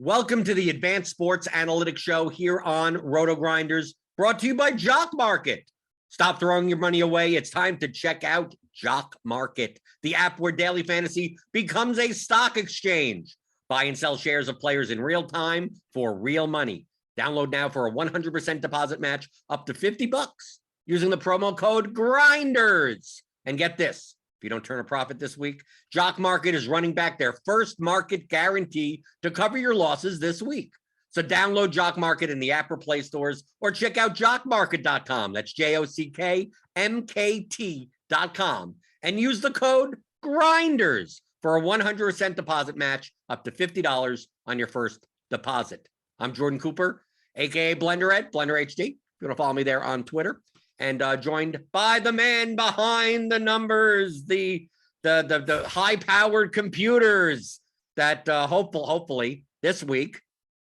Welcome to the Advanced Sports Analytics Show here on RotoGrinders, brought to you by Jock Market. Stop throwing your money away. It's time to check out Jock Market, the app where daily fantasy becomes a stock exchange. Buy and sell shares of players in real time for real money. Download now for a 100% deposit match up to $50 using the promo code GRINDERS. And get this. If you don't turn a profit this week, Jock Market is running back their first market guarantee to cover your losses this week. So download Jock Market in the app or Play stores or check out jockmarket.com. That's JOCKMKT.com and use the code GRINDERS for a 100% deposit match up to $50 on your first deposit. I'm Jordan Cooper, aka Blender Ed, Blender HD. If you want to follow me there on Twitter. And joined by the man behind the numbers, the high-powered computers that hopefully this week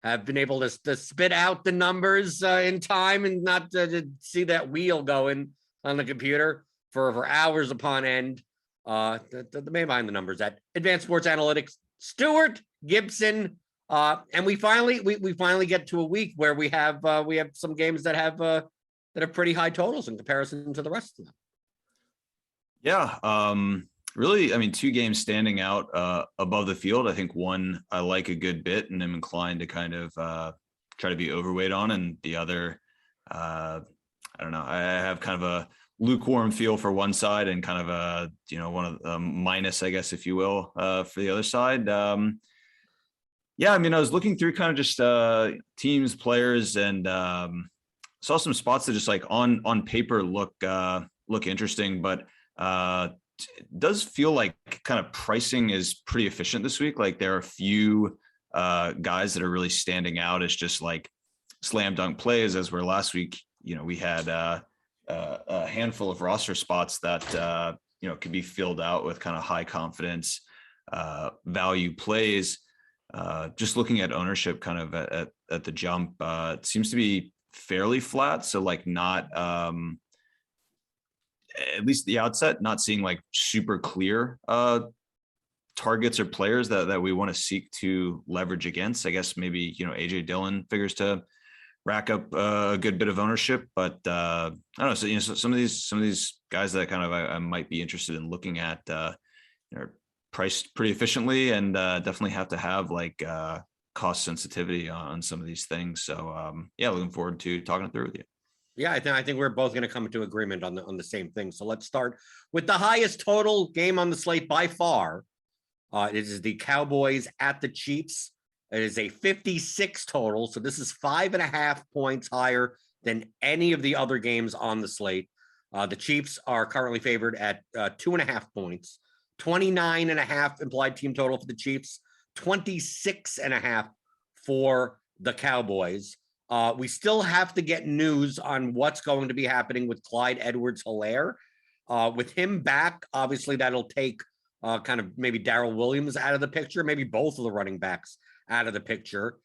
have been able to spit out the numbers in time and not to see that wheel going on the computer for hours upon end. The man behind the numbers at Advanced Sports Analytics, Stewart Gibson, and we finally get to a week where we have some games that have pretty high totals in comparison to the rest of them. Yeah. Really, I mean, two games standing out above the field. I think one I like a good bit and I'm inclined to kind of try to be overweight on, and the other, I don't know. I have kind of a lukewarm feel for one side and kind of a, one of the minus, I guess, if you will, for the other side. Yeah, I mean, I was looking through kind of just teams, players, and saw some spots that just like on paper look interesting, but it does feel like kind of pricing is pretty efficient this week. Like there are a few guys that are really standing out as just like slam dunk plays, as where last week, we had a handful of roster spots that, could be filled out with kind of high confidence value plays. Just looking at ownership kind of at the jump, it seems to be fairly flat. So like not, at least the outset, not seeing like super clear targets or players that we want to seek to leverage against. I guess maybe, AJ Dillon figures to rack up a good bit of ownership, but I don't know. So, so some of these guys that kind of I might be interested in looking at, are priced pretty efficiently and definitely have to have like cost sensitivity on some of these things. So yeah, looking forward to talking it through with you. Yeah, I think we're both going to come to agreement on the same thing. So let's start with the highest total game on the slate by far. It is the Cowboys at the Chiefs. It is a 56 total. So this is 5.5 points higher than any of the other games on the slate. The Chiefs are currently favored at 2.5 points, 29.5 implied team total for the Chiefs, 26.5 for the Cowboys. We still have to get news on what's going to be happening with Clyde Edwards-Helaire. With him back, obviously that'll take kind of maybe Darrell Williams out of the picture, maybe both of the running backs out of the picture.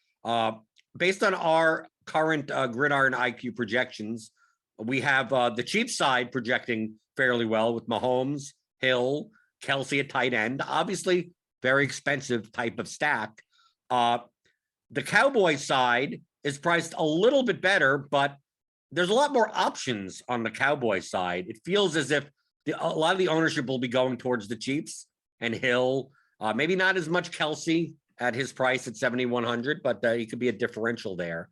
Based on our current Gridiron IQ projections, we have the Chiefs side projecting fairly well with Mahomes, Hill, Kelsey at tight end. Obviously, very expensive type of stack. The Cowboys side is priced a little bit better, but there's a lot more options on the Cowboys side. It feels as if a lot of the ownership will be going towards the Chiefs and Hill. Maybe not as much Kelsey at his price at 7,100, but he could be a differential there.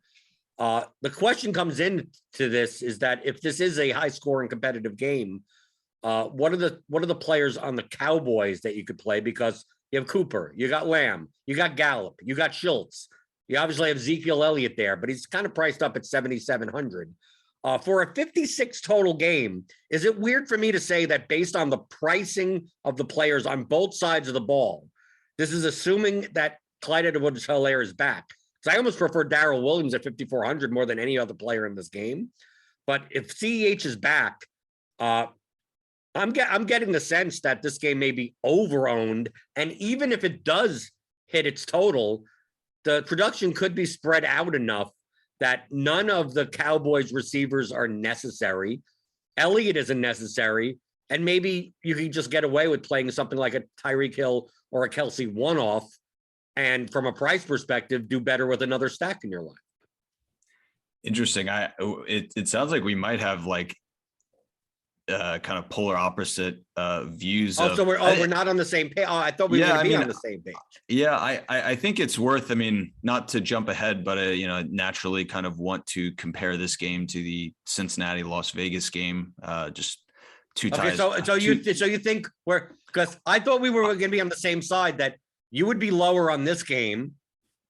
The question comes into this is that if this is a high-scoring competitive game, what are the players on the Cowboys that you could play? Because you have Cooper, you got Lamb, you got Gallup, you got Schultz. You obviously have Ezekiel Elliott there, but he's kind of priced up at 7,700. For a 56 total game, is it weird for me to say that based on the pricing of the players on both sides of the ball, This is assuming that Clyde Edwards-Helaire is back. So I almost prefer Darrell Williams at 5,400 more than any other player in this game. But if CEH is back, I'm getting the sense that this game may be over-owned. And even if it does hit its total, the production could be spread out enough that none of the Cowboys receivers are necessary. Elliott isn't necessary. And maybe you can just get away with playing something like a Tyreek Hill or a Kelsey one-off. And from a price perspective, do better with another stack in your line. Interesting. It sounds like we might have like kind of polar opposite views. So we're not on the same page. Oh, I thought we were on the same page. Yeah, I think it's worth. I mean, not to jump ahead, but naturally kind of want to compare this game to the Cincinnati Las Vegas game. Just two ties. So you think because I thought we were going to be on the same side, that you would be lower on this game,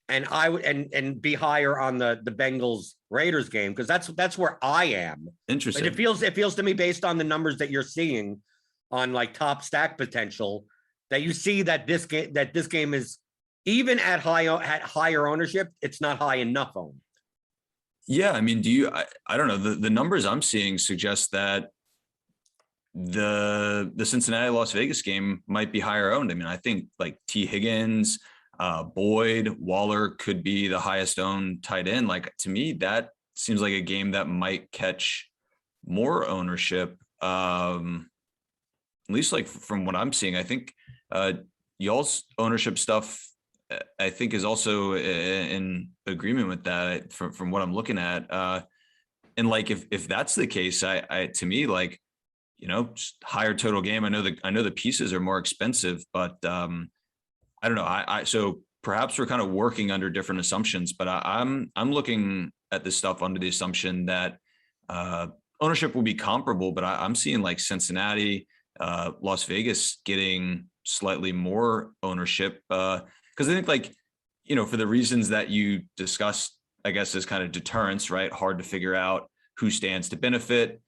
and I would and be higher on the Bengals Raiders game, because that's where I am. Interesting. And it feels to me, based on the numbers that you're seeing on like top stack potential, that you see that this game is, even at higher ownership, it's not high enough owned. Yeah, I mean, I don't know, the numbers I'm seeing suggest that the Cincinnati Las Vegas game might be higher owned. I mean, I think like T Higgins, Boyd, Waller could be the highest owned tight end. Like, to me, that seems like a game that might catch more ownership. At least like from what I'm seeing, I think y'all's ownership stuff, I think, is also in agreement with that from what I'm looking at. And like, if that's the case, I to me, like, just higher total game. I know the pieces are more expensive, but I don't know. So perhaps we're kind of working under different assumptions, but I'm looking at this stuff under the assumption that ownership will be comparable, but I'm seeing like Cincinnati, Las Vegas getting slightly more ownership, because I think, like, for the reasons that you discussed, I guess, as kind of deterrence, right? Hard to figure out who stands to benefit,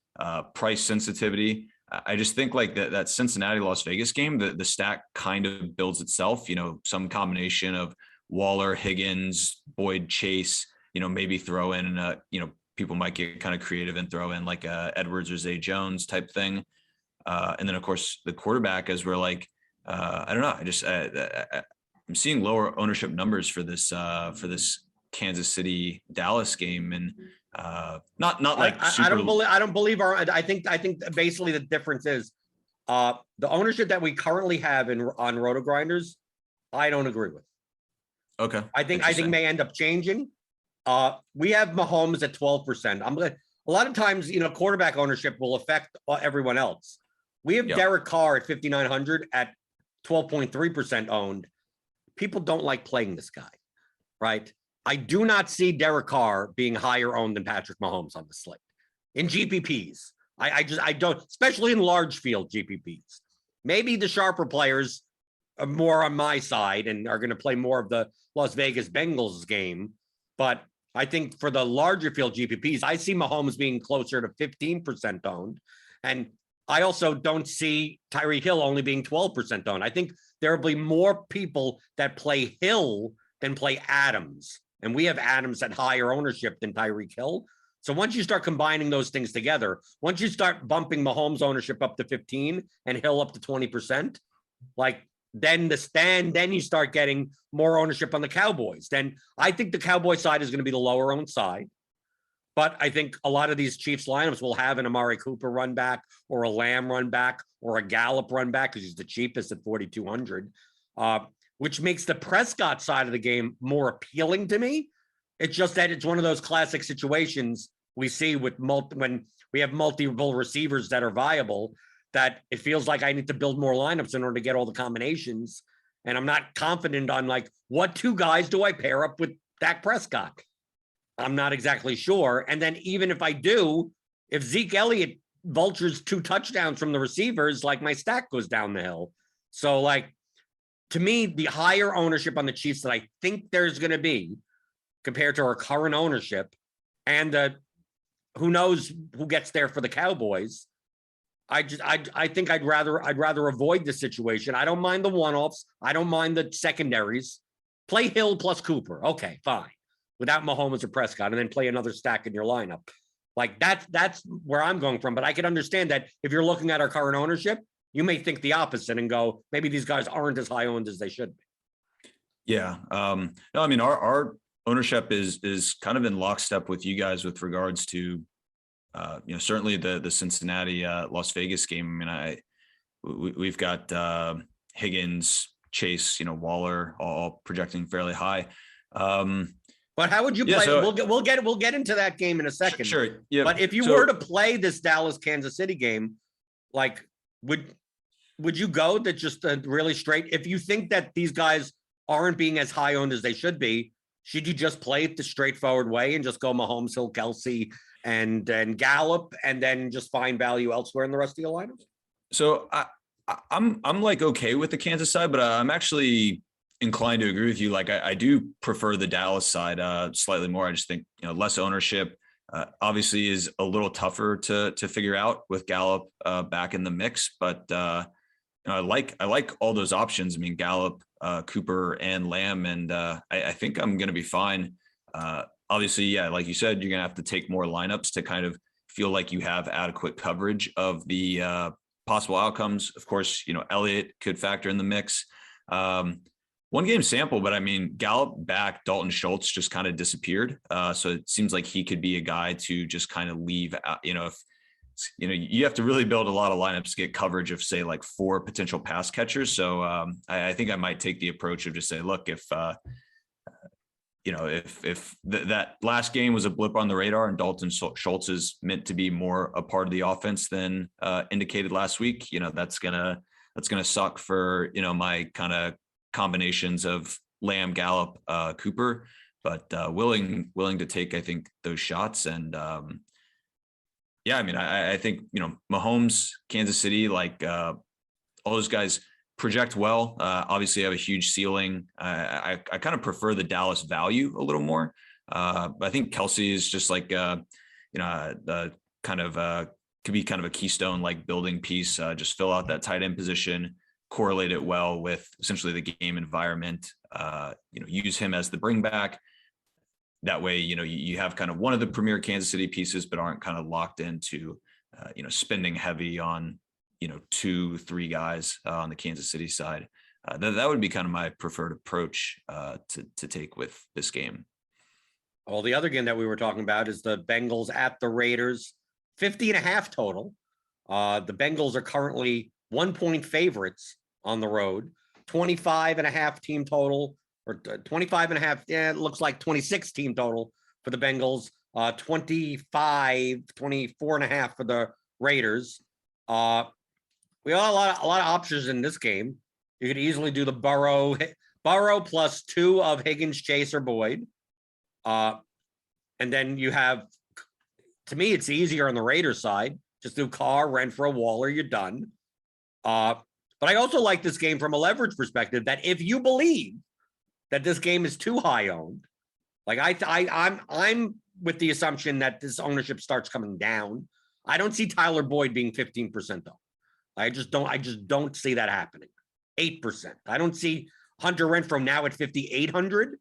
price sensitivity. I just think like that Cincinnati Las Vegas game, the stack kind of builds itself, some combination of Waller, Higgins, Boyd, Chase, maybe throw in, people might get kind of creative and throw in like Edwards or Zay Jones type thing. And then of course the quarterback, as we're like, I don't know. I'm seeing lower ownership numbers for this Kansas City Dallas game, and not like I don't believe I think basically the difference is the ownership that we currently have on RotoGrinders, I don't agree with. Okay. I think may end up changing. We have Mahomes at 12%. A lot of times, quarterback ownership will affect everyone else. We have Derek Carr at 5,900 at 12.3% owned. People don't like playing this guy, right? I do not see Derek Carr being higher owned than Patrick Mahomes on the slate in GPPs. I don't, especially in large field GPPs. Maybe the sharper players are more on my side and are going to play more of the Las Vegas Bengals game. But I think for the larger field GPPs, I see Mahomes being closer to 15% owned. And I also don't see Tyreek Hill only being 12% owned. I think there will be more people that play Hill than play Adams. And we have Adams at higher ownership than Tyreek Hill. So once you start combining those things together, once you start bumping Mahomes ownership up to 15 and Hill up to 20%, like then you start getting more ownership on the Cowboys. Then I think the Cowboy side is going to be the lower owned side. But I think a lot of these Chiefs lineups will have an Amari Cooper run back, or a Lamb run back, or a Gallup run back, because he's the cheapest at 4,200, which makes the Prescott side of the game more appealing to me. It's just that it's one of those classic situations we see with when we have multiple receivers that are viable, that it feels like I need to build more lineups in order to get all the combinations. And I'm not confident on like, what two guys do I pair up with Dak Prescott? I'm not exactly sure. And then even if I do, if Zeke Elliott vultures 2 touchdowns from the receivers, like my stack goes down the hill. So like, to me, the higher ownership on the Chiefs that I think there's going to be compared to our current ownership, and who knows who gets there for the Cowboys, I think I'd rather avoid the situation. I don't mind the one-offs. I don't mind the secondaries. Play Hill plus Cooper. Okay, fine. Without Mahomes or Prescott, and then play another stack in your lineup. Like that's where I'm going from. But I can understand that if you're looking at our current ownership, you may think the opposite and go, maybe these guys aren't as high owned as they should be. Yeah. No, I mean, our ownership is kind of in lockstep with you guys with regards to, certainly the Cincinnati, Las Vegas game. I mean, we've got Higgins, Chase, Waller, all projecting fairly high. But how would you play? So, we'll get into that game in a second. Sure. Yeah. But if you were to play this Dallas Kansas City game, like would you go that just really straight? If you think that these guys aren't being as high owned as they should be, should you just play it the straightforward way and just go Mahomes, Hill, Kelsey, and Gallup, and then just find value elsewhere in the rest of your lineup? So I'm like okay with the Kansas side, but I'm actually inclined to agree with you. Like I do prefer the Dallas side slightly more. I just think less ownership obviously is a little tougher to figure out with Gallup back in the mix, but I like all those options. I mean, Gallup, Cooper, and Lamb, and I think I'm going to be fine. Obviously, yeah, like you said, you're going to have to take more lineups to kind of feel like you have adequate coverage of the possible outcomes. Of course, Elliott could factor in the mix. One game sample, but I mean, Gallup back, Dalton Schultz just kind of disappeared. So it seems like he could be a guy to just kind of leave out, if you have to really build a lot of lineups to get coverage of, say, like 4 potential pass catchers. So I think I might take the approach of just say, look, if that last game was a blip on the radar and Dalton Schultz is meant to be more a part of the offense than indicated last week, that's gonna suck for my kind of combinations of Lamb, Gallup, Cooper, but willing to take, I think, those shots. And yeah, I mean, I think Mahomes, Kansas City, like all those guys project well. Obviously, have a huge ceiling. I kind of prefer the Dallas value a little more. But I think Kelsey is just like the kind of could be kind of a keystone like building piece. Just fill out that tight end position, correlate it well with essentially the game environment. Use him as the bring back. That way, you have kind of one of the premier Kansas City pieces, but aren't kind of locked into, spending heavy on, 2-3 guys on the Kansas City side. That would be kind of my preferred approach to take with this game. Well, the other game that we were talking about is the Bengals at the Raiders, 50.5 total. The Bengals are currently 1-point favorites on the road, 25.5 team total. Or 25.5, yeah, it looks like 26 team total for the Bengals, 24.5 for the Raiders. We got a lot of options in this game. You could easily do the Burrow plus 2 of Higgins, Chase, or Boyd. And then you have, to me, it's easier on the Raiders side. Just do Carr, Renfro, Waller, you're done. But I also like this game from a leverage perspective, that if you believe that this game is too high owned, like I'm with the assumption that this ownership starts coming down. I don't see Tyler Boyd being 15% though. I just don't see that happening. 8%. I don't see Hunter Renfro now at 5,800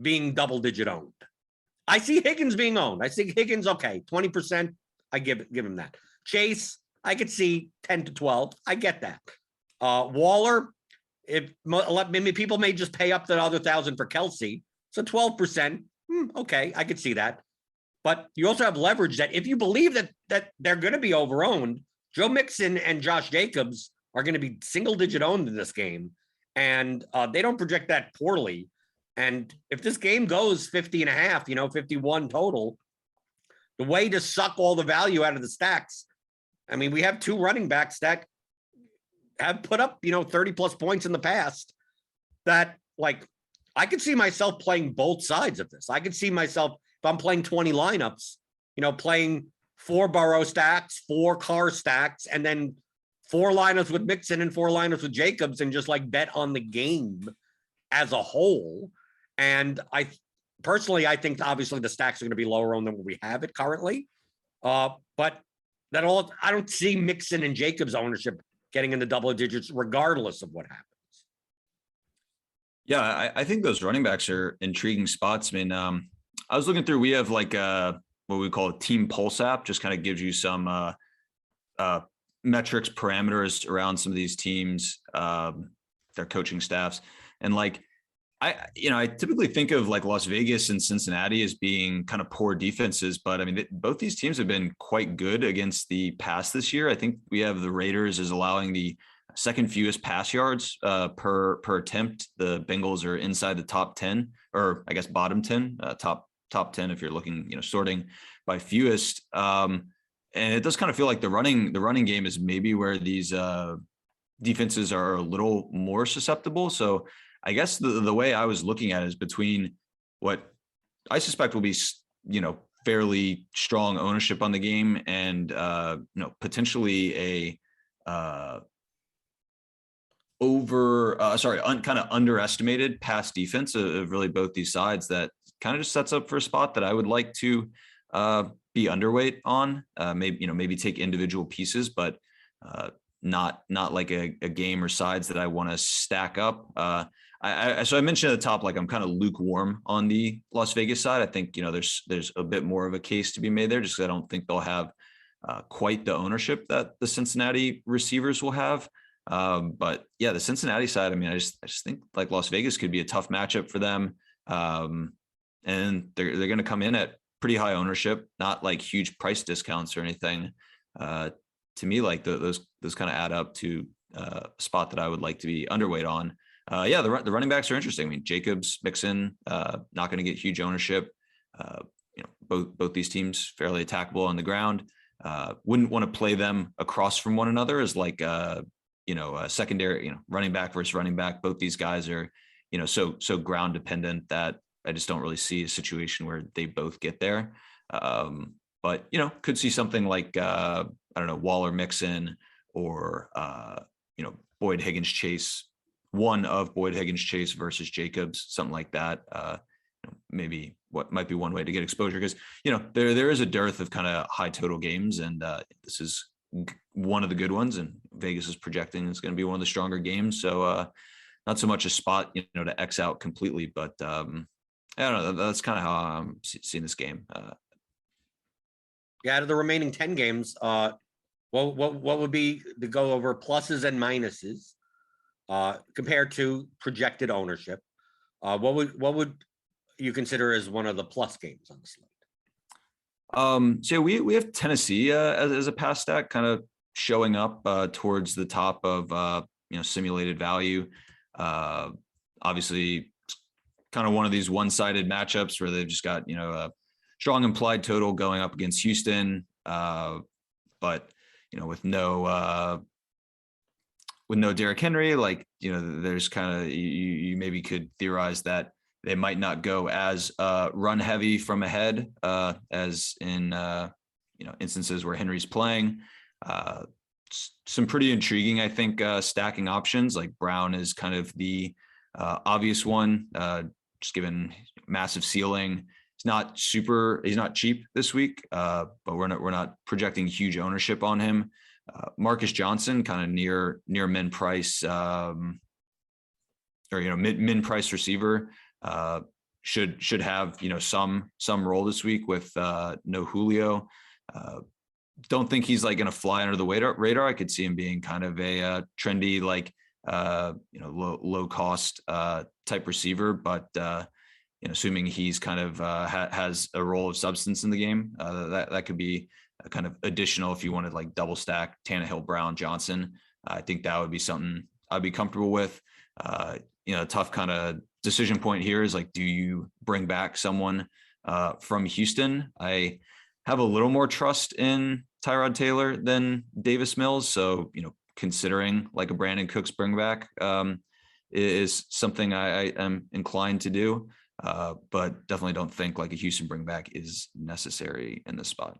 being double digit owned. I see Higgins being owned. I see Higgins, okay, 20%. I give him that. Chase, I could see 10 to 12. I get that. Waller, maybe people may just pay up the other 1,000 for Kelsey. So 12%. Okay, I could see that. But you also have leverage that if you believe that they're going to be overowned, Joe Mixon and Josh Jacobs are going to be single-digit owned in this game. And they don't project that poorly. And if this game goes 50.5, 51 total, the way to suck all the value out of the stacks, I mean, we have 2 running backs that have put up, 30 plus points in the past, that like, I could see myself playing both sides of this. I could see myself, if I'm playing 20 lineups, playing 4 Burrow stacks, 4 Carr stacks, and then 4 lineups with Mixon and 4 lineups with Jacobs, and just like bet on the game as a whole. And I think obviously the stacks are going to be lower on than what we have it currently. But I don't see Mixon and Jacobs ownership getting in the double digits, regardless of what happens. Yeah, I think those running backs are intriguing spots. I mean, I was looking through. We have like what we call a team pulse app, just kind of gives you some metrics, parameters around some of these teams, their coaching staffs, and like I typically think of like Las Vegas and Cincinnati as being kind of poor defenses, but I mean, both these teams have been quite good against the pass this year. I think we have the Raiders is allowing the second fewest pass yards per attempt. The Bengals are inside the top 10, or I guess bottom 10, top 10 if you're looking, sorting by fewest. And it does kind of feel like the running game is maybe where these defenses are a little more susceptible. So I guess the way I was looking at it is between what I suspect will be, fairly strong ownership on the game and, potentially a kind of underestimated pass defense of really both these sides that kind of just sets up for a spot that I would like to be underweight on. Maybe take individual pieces, but not like a game or sides that I want to stack up. So I mentioned at the top, like I'm kind of lukewarm on the Las Vegas side. I think, there's a bit more of a case to be made there, just because I don't think they'll have quite the ownership that the Cincinnati receivers will have. But yeah, the Cincinnati side, I mean, I just think like Las Vegas could be a tough matchup for them. And they're going to come in at pretty high ownership, not like huge price discounts or anything. To me, like those kind of add up to a spot that I would like to be underweight on. The running backs are interesting. I mean, Jacobs, Mixon, not going to get huge ownership. Both these teams fairly attackable on the ground. Wouldn't want to play them across from one another as like a secondary, running back versus running back. Both these guys are, so ground dependent that I just don't really see a situation where they both get there. But could see something like Waller Mixon or Boyd Higgins Chase, one of Boyd Higgins Chase versus Jacobs, something like that. Maybe what might be one way to get exposure, because there is a dearth of kind of high total games, and this is one of the good ones, and Vegas is projecting it's going to be one of the stronger games. So not so much a spot to X out completely, but I don't know. That's kind of how I'm seeing this game. Out of the remaining 10 games, what would be the go over pluses and minuses compared to projected ownership? What would you consider as one of the plus games on the slate? So we have Tennessee as a pass stack, kind of showing up towards the top of simulated value. Obviously, kind of one of these one-sided matchups where they've just got a strong implied total going up against Houston, but with no Derrick Henry, like there's kind of you maybe could theorize that they might not go as run heavy from ahead as in instances where Henry's playing. Some pretty intriguing, I think, stacking options. Like Brown is kind of the obvious one, just given massive ceiling. He's not cheap this week, but we're not projecting huge ownership on him. Marcus Johnson, kind of near min price, min price receiver, should have some role this week with no Julio. Don't think he's like going to fly under the radar. I could see him being kind of a trendy, like low cost type receiver, but assuming he's kind of has a role of substance in the game, that could be a kind of additional if you wanted like double stack Tannehill, Brown, Johnson. I think that would be something I'd be comfortable with. Tough kind of decision point here is like, do you bring back someone from Houston? I have a little more trust in Tyrod Taylor than Davis Mills. So, considering like a Brandon Cooks bring back is something I am inclined to do. But definitely don't think like a Houston bring back is necessary in this spot.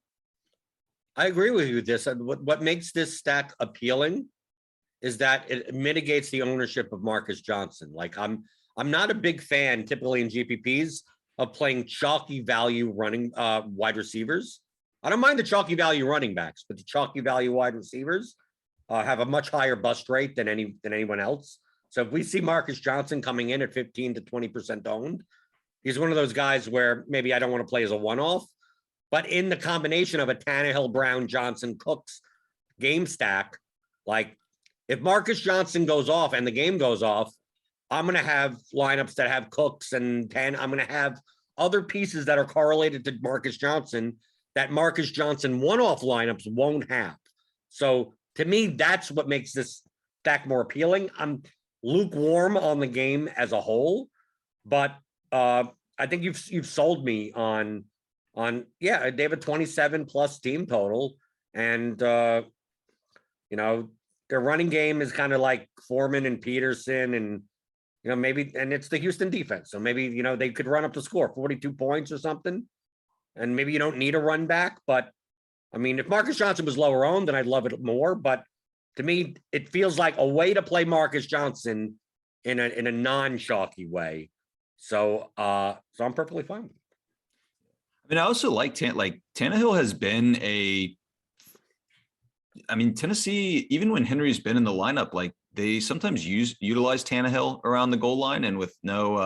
I agree with you with this. What makes this stack appealing is that it mitigates the ownership of Marcus Johnson. Like I'm not a big fan typically in GPPs of playing chalky value running wide receivers. I don't mind the chalky value running backs, but the chalky value wide receivers have a much higher bust rate than anyone else. So if we see Marcus Johnson coming in at 15 to 20% owned, he's one of those guys where maybe I don't want to play as a one-off, but in the combination of a Tannehill, Brown, Johnson, Cooks game stack, like if Marcus Johnson goes off and the game goes off, I'm going to have lineups that have Cooks and 10. I'm going to have other pieces that are correlated to Marcus Johnson that Marcus Johnson one-off lineups won't have. So to me, that's what makes this stack more appealing. I'm lukewarm on the game as a whole, but I think you've sold me on yeah, they have a 27 plus team total, and you know, their running game is kind of like Foreman and Peterson, and you know, maybe, and it's the Houston defense, so maybe, you know, they could run up the score 42 points or something, and maybe you don't need a run back. But I mean, if Marcus Johnson was lower owned, then I'd love it more. But to me, it feels like a way to play Marcus Johnson in a non-chalky way. So so I'm perfectly fine with it. I mean, I also like Tannehill has been Tennessee, even when Henry's been in the lineup, like they sometimes utilize Tannehill around the goal line, and with no,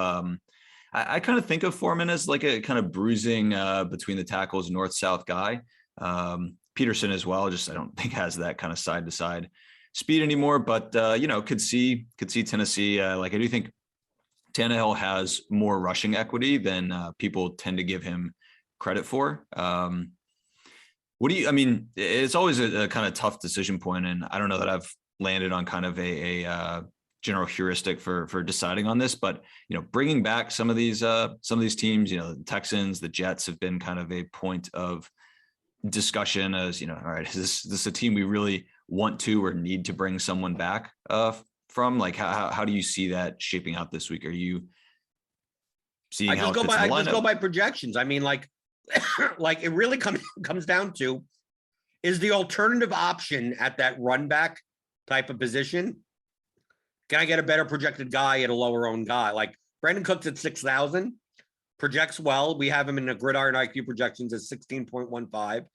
I kind of think of Foreman as like a kind of bruising between the tackles, north-south guy. Peterson as well, just I don't think has that kind of side-to-side speed anymore, but you know, could see Tennessee. Like I do think Tannehill has more rushing equity than people tend to give him credit for. I mean, it's always a kind of tough decision point, and I don't know that I've landed on kind of a general heuristic for deciding on this, but you know, bringing back some of these teams, you know, the Texans, the Jets have been kind of a point of discussion as, you know, all right, is this a team we really want to or need to bring someone back from? Like, how do you see that shaping out this week? Are you seeing how it fits in the lineup? I just go by projections. I mean, like like it really comes down to, is the alternative option at that run back type of position, can I get a better projected guy at a lower owned guy? Like Brandon Cooks at 6,000 projects well. We have him in the Gridiron IQ projections as 16.15,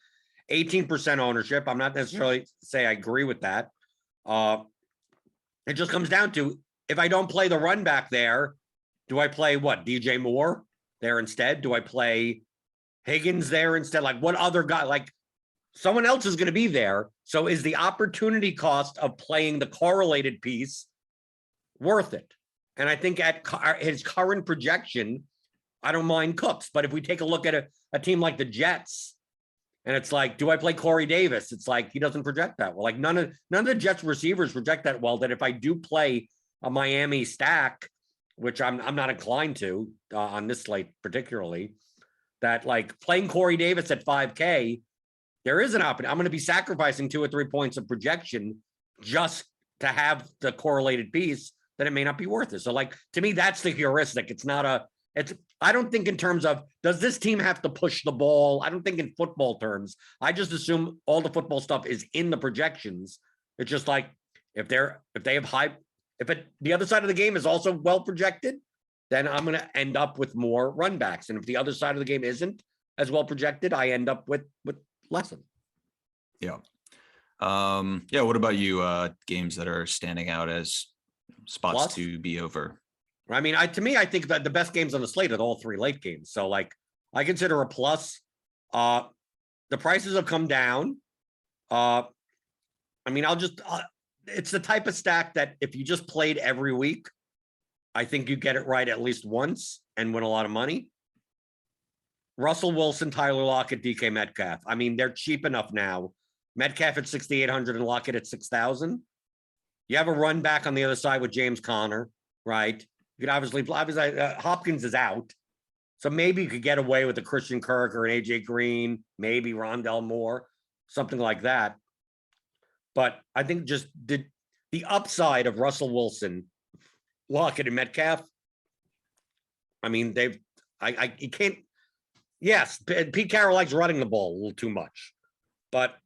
18% ownership. I'm not necessarily say I agree with that. It just comes down to, if I don't play the run back there, do I play what, DJ Moore there instead? Do I play Higgins there instead? Like what other guy, like someone else is going to be there. So is the opportunity cost of playing the correlated piece worth it? And I think at his current projection, I don't mind Cooks. But if we take a look at a team like the Jets, and it's like, do I play Corey Davis? It's like, he doesn't project that well. Like none of the Jets receivers project that well, that if I do play a Miami stack, which I'm not inclined to on this slate particularly, that like playing Corey Davis at 5K, there is an option. I'm going to be sacrificing 2 or 3 points of projection just to have the correlated piece, that it may not be worth it. So like, to me, that's the heuristic. I don't think in terms of, does this team have to push the ball? I don't think in football terms. I just assume all the football stuff is in the projections. It's just like, if they have high, the other side of the game is also well projected, then I'm going to end up with more run backs. And if the other side of the game isn't as well projected, I end up with less of them. Yeah. Yeah. What about you? Games that are standing out as spots plus to be over? I mean, to me, I think that the best games on the slate are all 3 late games. So like, I consider a plus. The prices have come down. I mean, it's the type of stack that if you just played every week, I think you get it right at least once and win a lot of money. Russell Wilson, Tyler Lockett, DK Metcalf. I mean, they're cheap enough now. Metcalf at 6,800 and Lockett at 6,000. You have a run back on the other side with James Conner, right? You could obviously Hopkins is out. So maybe you could get away with a Christian Kirk or an AJ Green, maybe Rondell Moore, something like that. But I think just the upside of Russell Wilson, Lockett, and Metcalf. I mean, you can't. Yes, Pete Carroll likes running the ball a little too much, but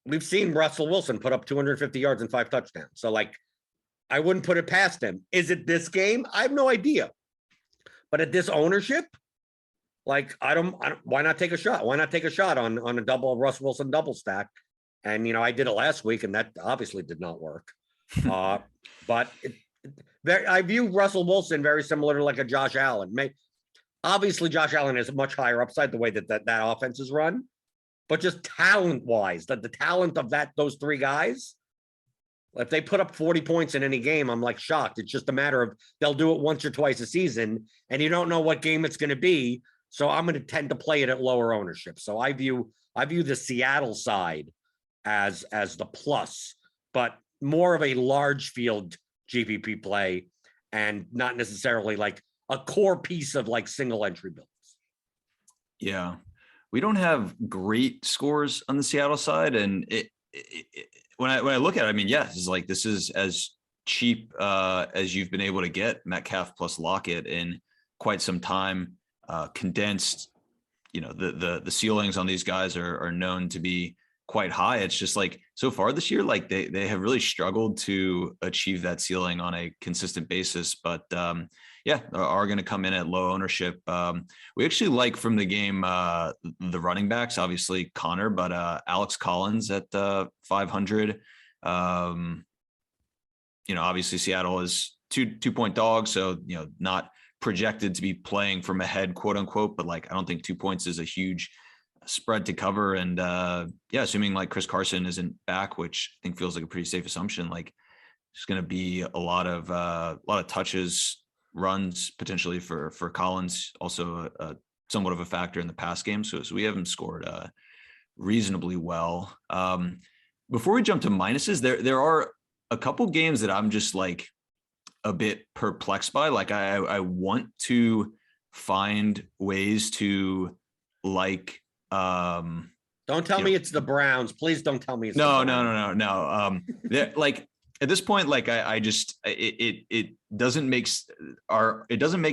we've seen Russell Wilson put up 250 yards and 5 touchdowns. So like, I wouldn't put it past him. Is it this game? I have no idea. But at this ownership, Like, I don't, why not take a shot? Why not take a shot on a double Russ Wilson double stack? And, I did it last week and that obviously did not work. But I view Russell Wilson very similar to like a Josh Allen. Obviously, Josh Allen has a much higher upside the way that offense is run, but just talent wise, the talent of those three guys, if they put up 40 points in any game, I'm like shocked. It's just a matter of they'll do it once or twice a season, and you don't know what game it's going to be. So I'm going to tend to play it at lower ownership. So I view the Seattle side as the plus, but more of a large field GPP play, and not necessarily like a core piece of like single entry builds. Yeah. We don't have great scores on the Seattle side. And when I look at it, I mean, yeah, this is as cheap as you've been able to get Metcalf plus Lockett in quite some time. Condensed, the ceilings on these guys are known to be quite high. It's just like so far this year, like they have really struggled to achieve that ceiling on a consistent basis. But are going to come in at low ownership. We actually like from the game the running backs, obviously Connor, but Alex Collins at 500. Obviously Seattle is 2-point dog, so not projected to be playing from ahead, quote unquote, but like I don't think 2 points is a huge spread to cover. And assuming like Chris Carson isn't back, which I think feels like a pretty safe assumption, like there's going to be a lot of touches, runs potentially for Collins, also somewhat of a factor in the pass game. So we have him scored reasonably well. Before we jump to minuses, there are a couple games that I'm just like a bit perplexed by. Like I want to find ways to like. Don't tell me it's the Browns. Please don't tell me it's no. Like at this point, like I just it doesn't make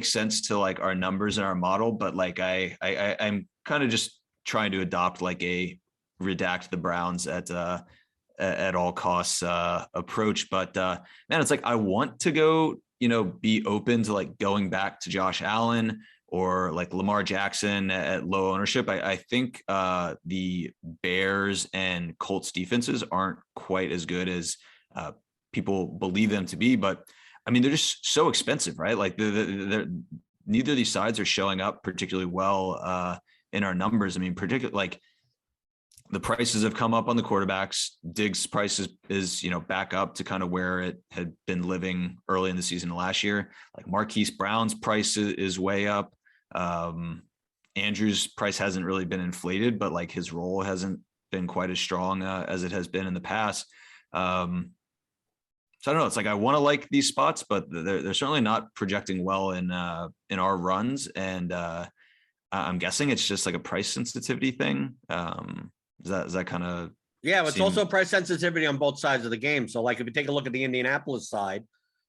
sense to like our numbers and our model, but like I'm kind of just trying to adopt like a redact the Browns at all costs approach. But man, it's like I want to go, be open to like going back to Josh Allen or like Lamar Jackson at low ownership. I think the Bears and Colts defenses aren't quite as good as people believe them to be, but I mean, they're just so expensive, right? Like they're neither of these sides are showing up particularly well in our numbers. I mean, particularly like the prices have come up on the quarterbacks. Diggs' price is back up to kind of where it had been living early in the season last year. Like Marquise Brown's price is way up. Andrew's price hasn't really been inflated, but like his role hasn't been quite as strong as it has been in the past. So I don't know. It's like I want to like these spots, but they're certainly not projecting well in our runs. And I'm guessing it's just like a price sensitivity thing. Does that kind of it's also price sensitivity on both sides of the game. So like if you take a look at the Indianapolis side,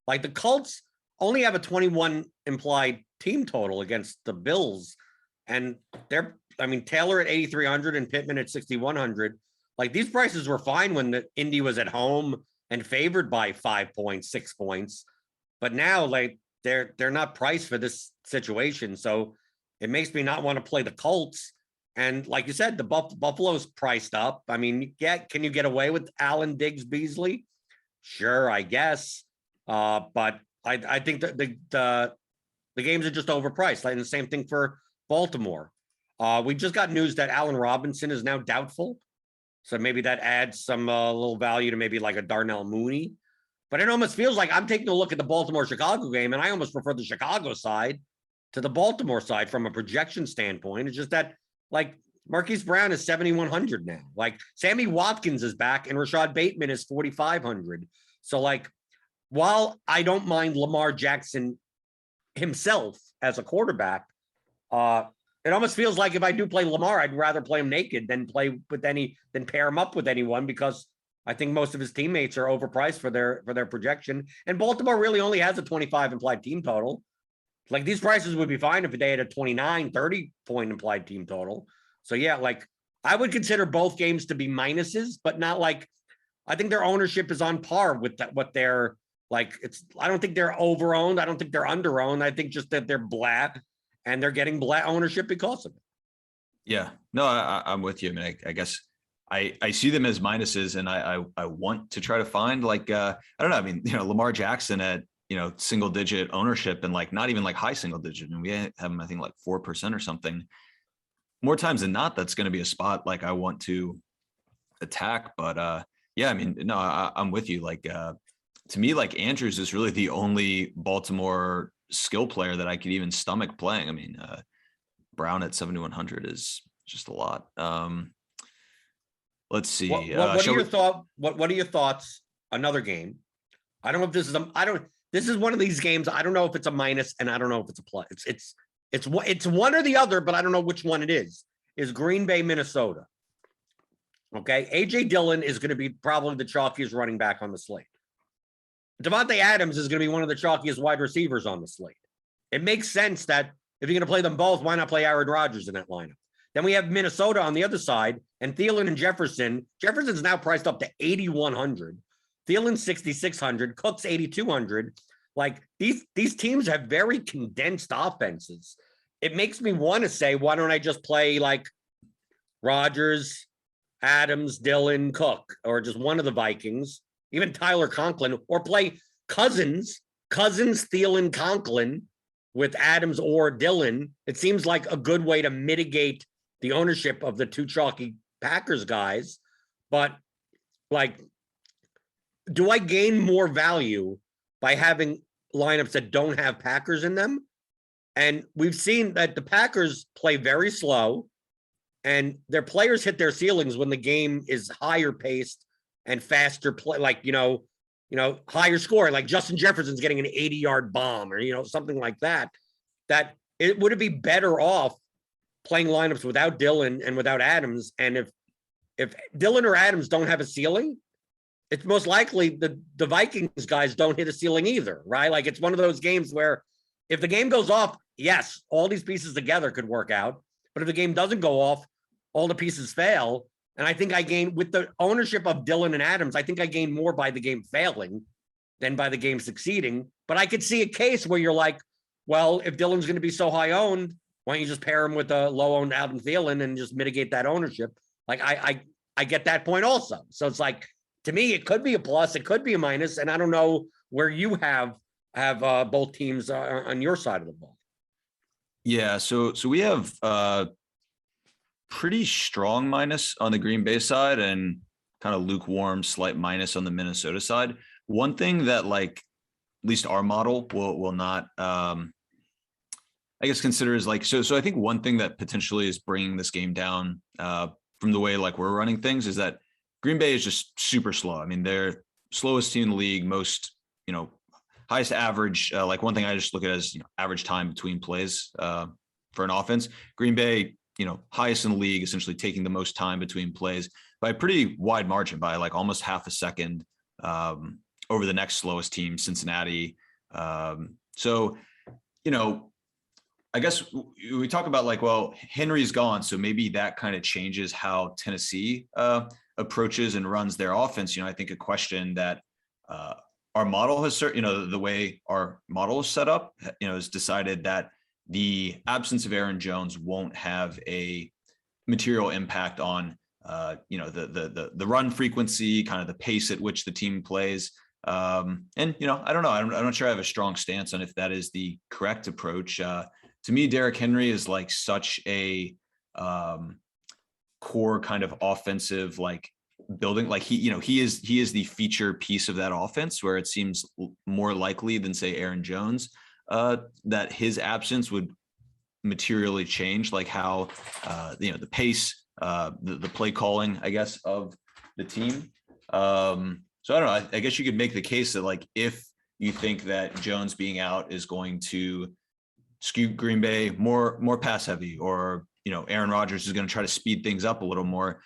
like the Colts only have a 21 implied team total against the Bills, and Taylor at 8,300 and Pittman at 6,100. Like these prices were fine when the Indy was at home and favored by 5 points, 6 points, but now like they're not priced for this situation. So it makes me not want to play the Colts. And like you said, the Buffalo's priced up. I mean, can you get away with Allen, Diggs, Beasley? Sure, I guess. But I think that the games are just overpriced. And the same thing for Baltimore. We just got news that Allen Robinson is now doubtful. So maybe that adds some little value to maybe like a Darnell Mooney. But it almost feels like I'm taking a look at the Baltimore-Chicago game, and I almost prefer the Chicago side to the Baltimore side from a projection standpoint. It's just that like Marquise Brown is 7,100 now. Like Sammy Watkins is back and Rashad Bateman is 4,500. So like, while I don't mind Lamar Jackson himself as a quarterback, it almost feels like if I do play Lamar, I'd rather play him naked than pair him up with anyone, because I think most of his teammates are overpriced for their projection. And Baltimore really only has a 25 implied team total. Like these prices would be fine if they had a 29, 30 point implied team total. So yeah, like I would consider both games to be minuses, but not like, I think their ownership is on par with what they're like. I don't think they're over-owned. I don't think they're under-owned. I think just that they're black. and they're getting black ownership because of it. Yeah, no, I'm with you. I mean, I guess I see them as minuses, and I want to try to find like I don't know. I mean, Lamar Jackson at single digit ownership and like not even like high single digit, and we have him I think like 4% or something. More times than not, that's going to be a spot like I want to attack. But yeah, I mean, no, I'm with you. Like to me, like Andrews is really the only Baltimore skill player that I could even stomach playing. I mean, Brown at 7,100 is just a lot. Let's see. What are your thoughts? What are your thoughts? Another game. I don't know if this is this is one of these games. I don't know if it's a minus and I don't know if it's a plus. It's one or the other, but I don't know which one it is. Is Green Bay, Minnesota. Okay. AJ Dillon is going to be probably the chalkiest running back on the slate. Devontae Adams is going to be one of the chalkiest wide receivers on the slate. It makes sense that if you're going to play them both, why not play Aaron Rodgers in that lineup? Then we have Minnesota on the other side, and Thielen and Jefferson. Jefferson's now priced up to 8,100. Thielen 6,600. Cook's 8,200. Like these teams have very condensed offenses. It makes me want to say, why don't I just play like Rodgers, Adams, Dillon, Cook, or just one of the Vikings, even Tyler Conklin, or play Cousins, Thielen, Conklin with Adams or Dillon. It seems like a good way to mitigate the ownership of the two chalky Packers guys. But like, do I gain more value by having lineups that don't have Packers in them? And we've seen that the Packers play very slow and their players hit their ceilings when the game is higher paced and faster play, like, higher score, like Justin Jefferson's getting an 80-yard bomb or, something like that. That it would it be better off playing lineups without Dillon and without Adams? And if Dillon or Adams don't have a ceiling, it's most likely the Vikings guys don't hit a ceiling either, right? Like it's one of those games where if the game goes off, yes, all these pieces together could work out. But if the game doesn't go off, all the pieces fail. And I think I gain with the ownership of Dillon and Adams, I think I gain more by the game failing than by the game succeeding. But I could see a case where you're like, well, if Dillon's going to be so high owned, why don't you just pair him with a low owned Adam Thielen and just mitigate that ownership? Like I get that point also. So it's like, to me, it could be a plus, it could be a minus. And I don't know where you have both teams on your side of the ball. Yeah. So we have pretty strong minus on the Green Bay side and kind of lukewarm slight minus on the Minnesota side. One thing that like at least our model will not I guess consider is like so I think one thing that potentially is bringing this game down from the way like we're running things is that Green Bay is just super slow. I mean, they're slowest team in the league, most highest average. Like one thing I just look at as average time between plays for an offense. Green Bay, highest in the league, essentially taking the most time between plays by a pretty wide margin, by like almost half a second over the next slowest team, Cincinnati. So, I guess we talk about like, well, Henry's gone, so maybe that kind of changes how Tennessee approaches and runs their offense. I think a question that our model has the way our model is set up, has decided that the absence of Aaron Jones won't have a material impact on, the run frequency, kind of the pace at which the team plays. And, I don't know. I'm not sure I have a strong stance on if that is the correct approach. To me, Derrick Henry is like such a core kind of offensive, like building, like he is the feature piece of that offense, where it seems more likely than say Aaron Jones that his absence would materially change like how the pace, the play calling, I guess, of the team. So I don't know. I guess you could make the case that like if you think that Jones being out is going to skew Green Bay more pass heavy, or Aaron Rodgers is going to try to speed things up a little more.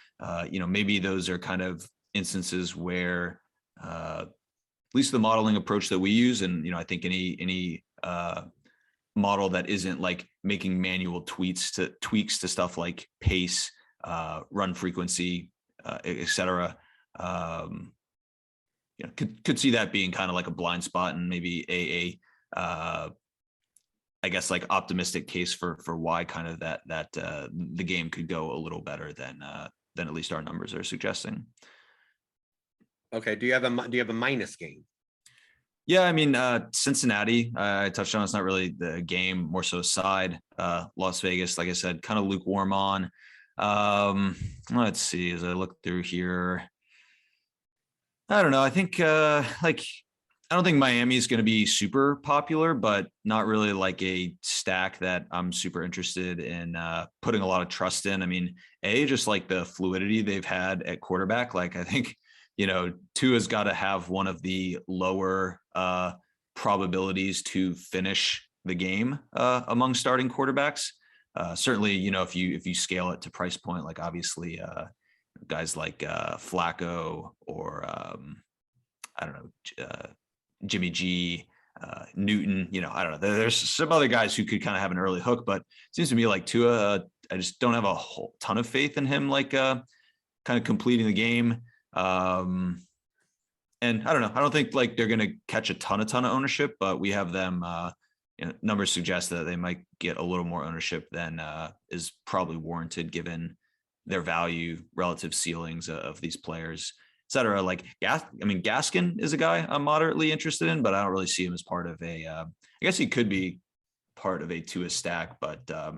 Maybe those are kind of instances where at least the modeling approach that we use, and I think any model that isn't like making manual tweaks to stuff like pace, run frequency, etc. Could see that being kind of like a blind spot, and maybe a I guess like optimistic case for why kind of that the game could go a little better than at least our numbers are suggesting. Okay. Do you have a minus game? Yeah, I mean, Cincinnati, I touched on, it's not really the game, more so side. Las Vegas, like I said, kind of lukewarm on. Let's see, as I look through here, I don't know. I think I don't think Miami is going to be super popular, but not really like a stack that I'm super interested in putting a lot of trust in. I mean, just like the fluidity they've had at quarterback, like I think, Tua's got to have one of the lower probabilities to finish the game among starting quarterbacks. Certainly, if you scale it to price point, like obviously guys like Flacco or I don't know, Jimmy G, Newton, I don't know. There's some other guys who could kind of have an early hook, but it seems to me like Tua, I just don't have a whole ton of faith in him, like kind of completing the game. And I don't know. I don't think like they're going to catch a ton of ownership, but we have them, numbers suggest that they might get a little more ownership than is probably warranted given their value, relative ceilings of these players, et cetera. Like Gaskin is a guy I'm moderately interested in, but I don't really see him as part of I guess he could be part of a Tua stack, but I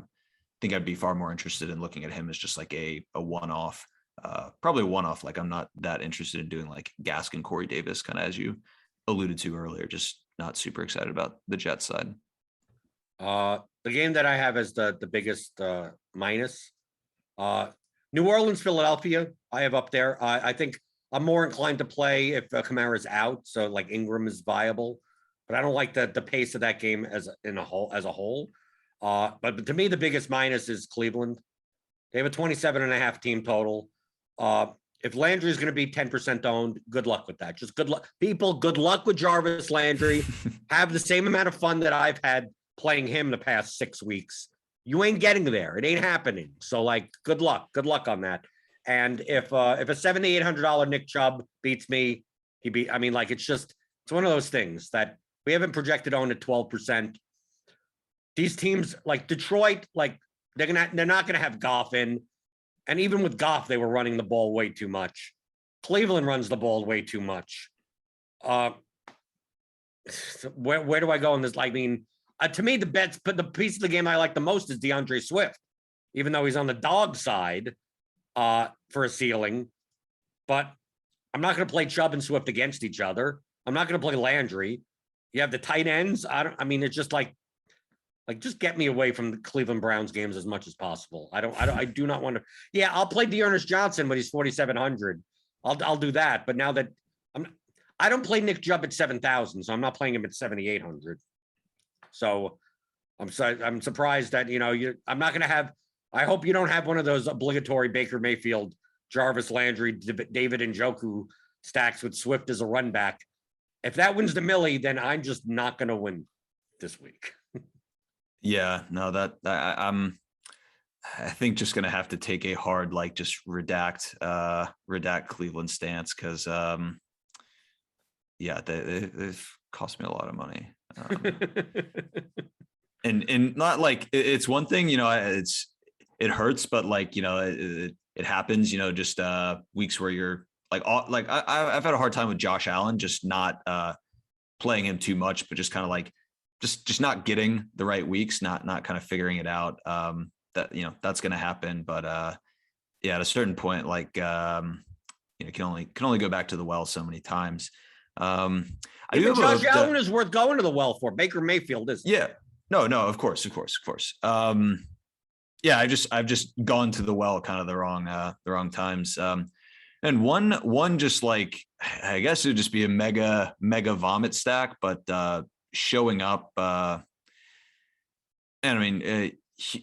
think I'd be far more interested in looking at him as just like a one-off, probably a one-off. Like I'm not that interested in doing like Gaskin, Corey Davis, kind of as you alluded to earlier, just not super excited about the Jets side. The game that I have as the biggest minus, New Orleans, Philadelphia, I have up there. I think I'm more inclined to play if Kamara's out, so like Ingram is viable, but I don't like the pace of that game as a whole. But to me, the biggest minus is Cleveland. They have a 27.5 team total. If Landry is going to be 10% owned, good luck with that. Just good luck, people. Good luck with Jarvis Landry. Have the same amount of fun that I've had playing him the past 6 weeks. You ain't getting there. It ain't happening. So like, good luck. Good luck on that. And if a $7,800 Nick Chubb beats me, it's one of those things that we haven't projected on at 12%. These teams like Detroit, like they're not gonna have Goff in, and even with Goff, they were running the ball way too much. Cleveland runs the ball way too much. Where do I go in this? To me, the piece of the game I like the most is DeAndre Swift, even though he's on the dog side for a ceiling. But I'm not going to play Chubb and Swift against each other. I'm not going to play Landry. You have the tight ends. It's just like just get me away from the Cleveland Browns games as much as possible. I do not want to. Yeah, I'll play Dearness Johnson, but he's 4,700. I'll do that. But now that I don't play Nick Chubb at 7,000, so I'm not playing him at 7,800. So I'm surprised that I'm not going to have. I hope you don't have one of those obligatory Baker Mayfield, Jarvis Landry, David Njoku stacks with Swift as a run back. If that wins the Millie, then I'm just not going to win this week. Yeah, no, I think just going to have to take a hard, like just redact Cleveland stance. Cause they've cost me a lot of money. And not like it's one thing, it hurts, but like, it happens, just weeks where you're like I've had a hard time with Josh Allen, just not playing him too much, but just kind of like, just not getting the right weeks, not kind of figuring it out. That's going to happen. But at a certain point, like, can only go back to the well so many times. Josh Allen is worth going to the well for. Baker Mayfield is. Yeah, no, of course. I've just gone to the well kind of the wrong times. And one just like, I guess it would just be a mega vomit stack, but showing up. And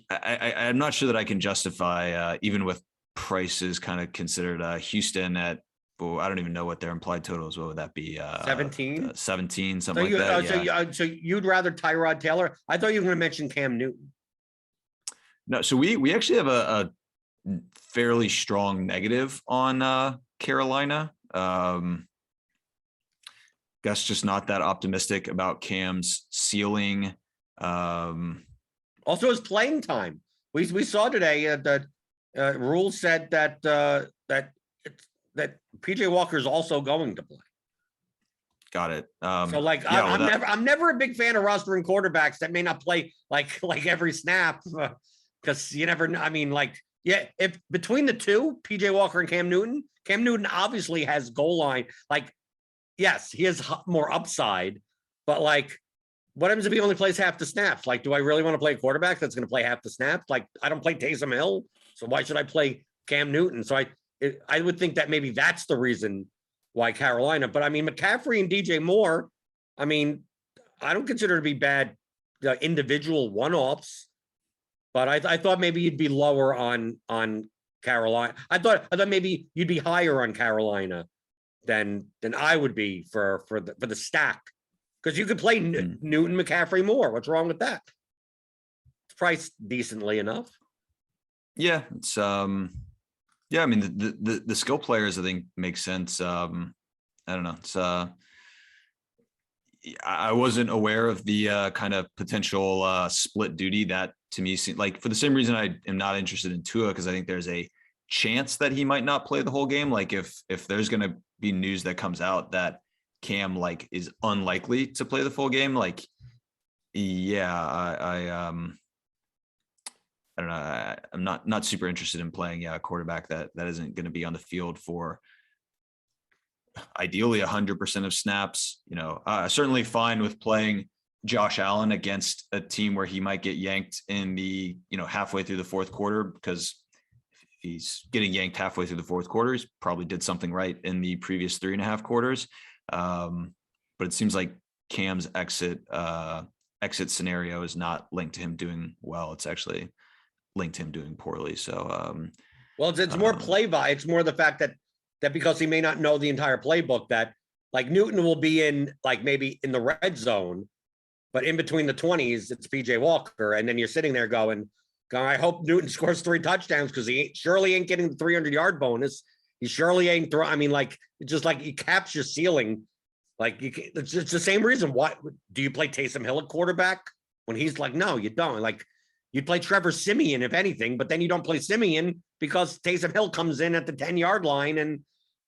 I'm not sure that I can justify, even with prices kind of considered Houston at, I don't even know what their implied total is. What would that be? 17? 17, something like that. So you'd rather Tyrod Taylor? I thought you were going to mention Cam Newton. No, so we actually have a fairly strong negative on Carolina. Guess just not that optimistic about Cam's ceiling. Also, his playing time. We saw today that Rule said that that PJ Walker is also going to play. Got it. So like, yeah, I'm never a big fan of rostering quarterbacks that may not play like every snap because you never know. I mean, like, yeah, if between the two, PJ Walker and Cam Newton obviously has goal line. Like, yes, he has more upside, but like, what happens if he only plays half the snaps? Like, do I really want to play a quarterback that's going to play half the snaps? Like, I don't play Taysom Hill, so why should I play Cam Newton? So I would think that maybe that's the reason why Carolina. But I mean, McCaffrey and DJ Moore, I mean, I don't consider to be bad individual one-offs, but I thought maybe you'd be lower on Carolina. I thought maybe you'd be higher on Carolina than I would be for the stack. Because you could play Newton, McCaffrey, Moore. What's wrong with that? It's priced decently enough. Yeah, it's yeah, I mean the skill players I think make sense. I don't know. It's I wasn't aware of the kind of potential split duty. That to me seemed like, for the same reason I am not interested in Tua, because I think there's a chance that he might not play the whole game. Like if there's going to be news that comes out that Cam like is unlikely to play the full game, like, yeah, I don't know. I'm not super interested in playing a quarterback that isn't going to be on the field for ideally 100% of snaps. You know, certainly fine with playing Josh Allen against a team where he might get yanked in the, halfway through the fourth quarter, because if he's getting yanked halfway through the fourth quarter, he's probably did something right in the previous 3.5 quarters. But it seems like Cam's exit scenario is not linked to him doing well. It's actually linked to him doing poorly. So, well, it's more play by. It's more the fact that because he may not know the entire playbook, that like Newton will be in like maybe in the red zone, but in between the 20s, it's PJ Walker, and then you're sitting there going, I hope Newton scores 3 touchdowns because he surely ain't getting the 300-yard bonus. He surely ain't I mean, like, it's just like he caps your ceiling. Like it's the same reason. Why do you play Taysom Hill at quarterback when he's like, no, you don't. Like, you'd play Trevor Siemian if anything, but then you don't play Siemian because Taysom Hill comes in at the 10-yard line and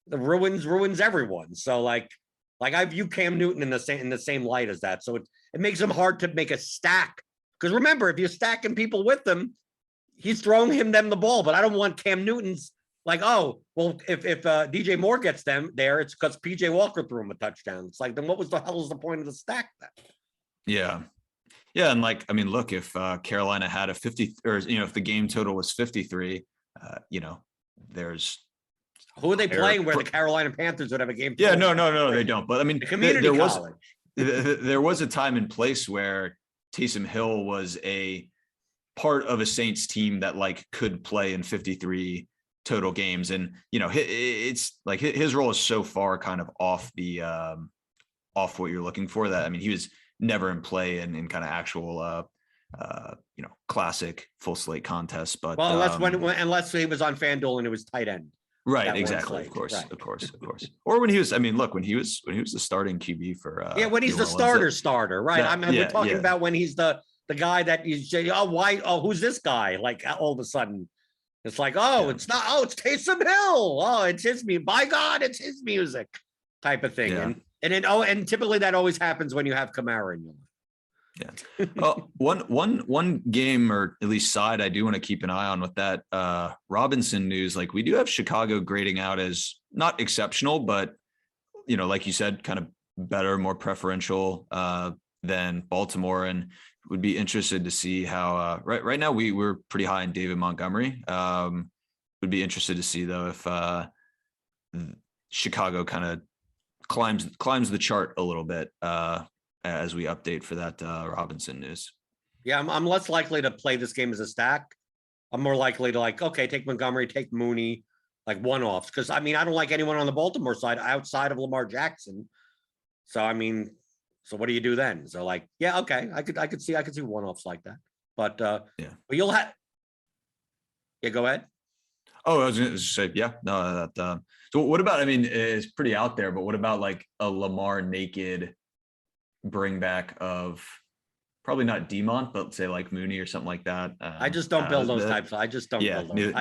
the ruins everyone. So like I view Cam Newton in the same light as that. So it makes him hard to make a stack. Because remember, if you're stacking people with them, he's throwing them the ball. But I don't want Cam Newton's like, oh, well, if DJ Moore gets them there, it's because PJ Walker threw him a touchdown. It's like, then what was the hell is the point of the stack then? Yeah. Yeah. And like, I mean, look, if Carolina had a 50, or, if the game total was 53, there's. Who are they playing where the Carolina Panthers would have a game? Yeah, no, they don't. But I mean, community college. There was a time and place where Taysom Hill was a part of a Saints team that like could play in 53 total games. And, it's like his role is so far kind of off off what you're looking for, that, I mean, he was never in play in kind of actual, classic full slate contests. But well, unless he was on FanDuel and it was tight end. Right. Exactly. Of course. Or when he was, I mean, look, when he was the starting QB for, when he's the starter, right? We're talking about when he's the guy that you say, who's this guy? Like all of a sudden it's like, it's not, it's Taysom Hill. Oh, it's his music. By God, it's his music type of thing. Yeah. And typically that always happens when you have Kamara in your life. Yeah. Well, one game, or at least side, I do want to keep an eye on with that Robinson news. Like, we do have Chicago grading out as not exceptional, but like you said, kind of better, more preferential than Baltimore, and would be interested to see how. Right now we're pretty high in David Montgomery. Would be interested to see though if Chicago kind of climbs the chart a little bit. As we update for that Robinson news. Yeah, I'm less likely to play this game as a stack. I'm more likely to take Montgomery, take Mooney, like one-offs. Because I mean, I don't like anyone on the Baltimore side outside of Lamar Jackson. So I mean, what do you do then? So I could see one-offs like that. But but you'll have. Yeah, go ahead. Oh, I was going to say, yeah, no. So what about? I mean, it's pretty out there, but what about like a Lamar naked bring back of probably not Demont, but say like Mooney or something like that. I just don't build those types. I just don't build those.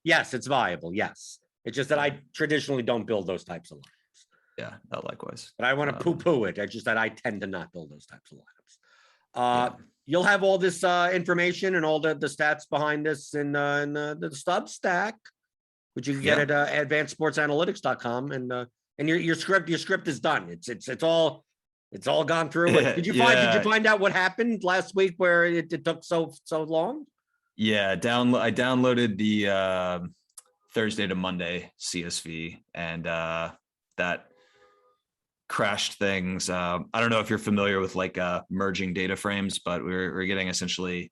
Yes, it's viable. Yes. It's just that I traditionally don't build those types of lineups. Yeah, likewise. But I want to poo-poo it. It's just that I tend to not build those types of lineups. You'll have all this information and all the stats behind this in the Substack, which you can get at advancedsportsanalytics.com. And your script is done. It's all gone through. Did you find out what happened last week where it took so long? Yeah, I downloaded the Thursday to Monday CSV, and that crashed things. I don't know if you're familiar with like merging data frames, but we're getting essentially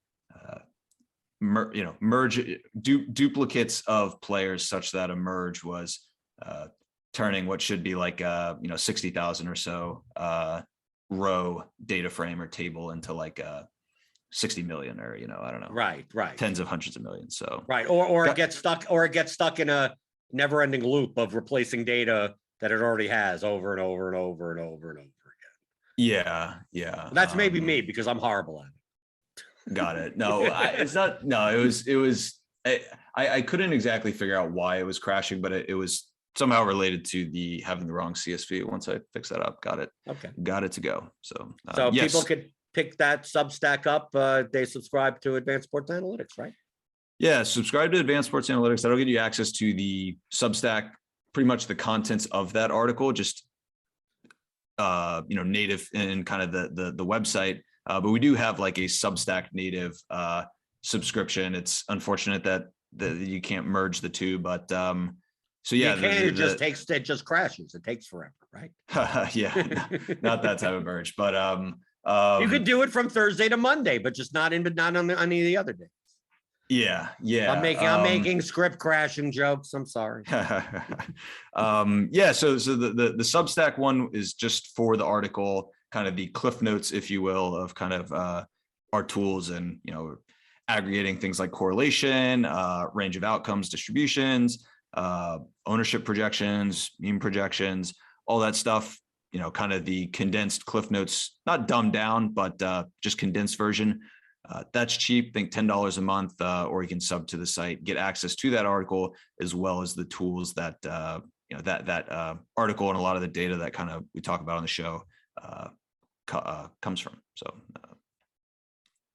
merge duplicates of players such that a merge was turning what should be like 60,000 or so row data frame or table into like 60 million, or I don't know, right tens of hundreds of millions. So or it gets stuck in a never-ending loop of replacing data that it already has over and over and over and over and over again. Yeah. That's maybe me because I'm horrible at it. Got it. No, it's not. No, it was. I couldn't exactly figure out why it was crashing, but it was somehow related to having the wrong CSV. Once I fixed that up, got it. Okay. Got it to go. So yes. People could pick that Substack up. They subscribe to Advanced Sports Analytics, right? Yeah, subscribe to Advanced Sports Analytics. That'll get you access to the Substack, pretty much the contents of that article, just native in kind of the website. But we do have like a Substack native subscription. It's unfortunate that you can't merge the two, but so yeah, it just crashes. It takes forever, right? Yeah, not that type of merge, but you could do it from Thursday to Monday, but just not on any of the other days. Yeah. I'm making script crashing jokes. I'm sorry. So the Substack one is just for the article, kind of the cliff notes, if you will, of kind of our tools and aggregating things like correlation, range of outcomes, distributions, ownership projections, mean projections, all that stuff. Kind of the condensed cliff notes, not dumbed down, but just condensed version. That's cheap. Think $10 a month, or you can sub to the site, get access to that article as well as the tools that that article and a lot of the data that kind of we talk about on the show comes from. So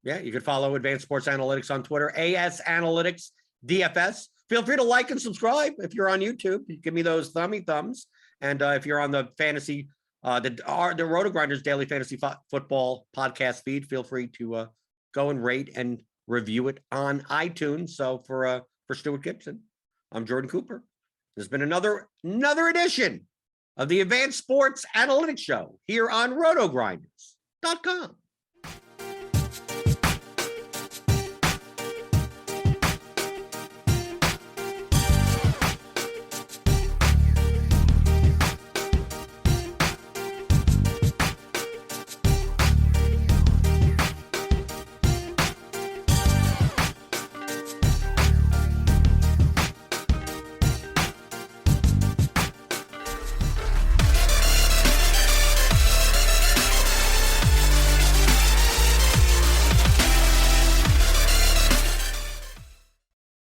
you can follow Advanced Sports Analytics on Twitter, AS Analytics DFS. Feel free to like and subscribe if you're on YouTube. Give me those thumbs. And if you're on the fantasy, the RotoGrinders Daily Fantasy Football podcast feed, feel free to go and rate and review it on iTunes. So for Stewart Gibson, I'm Jordan Cooper. There's been another edition of the Advanced Sports Analytics Show here on RotoGrinders.com.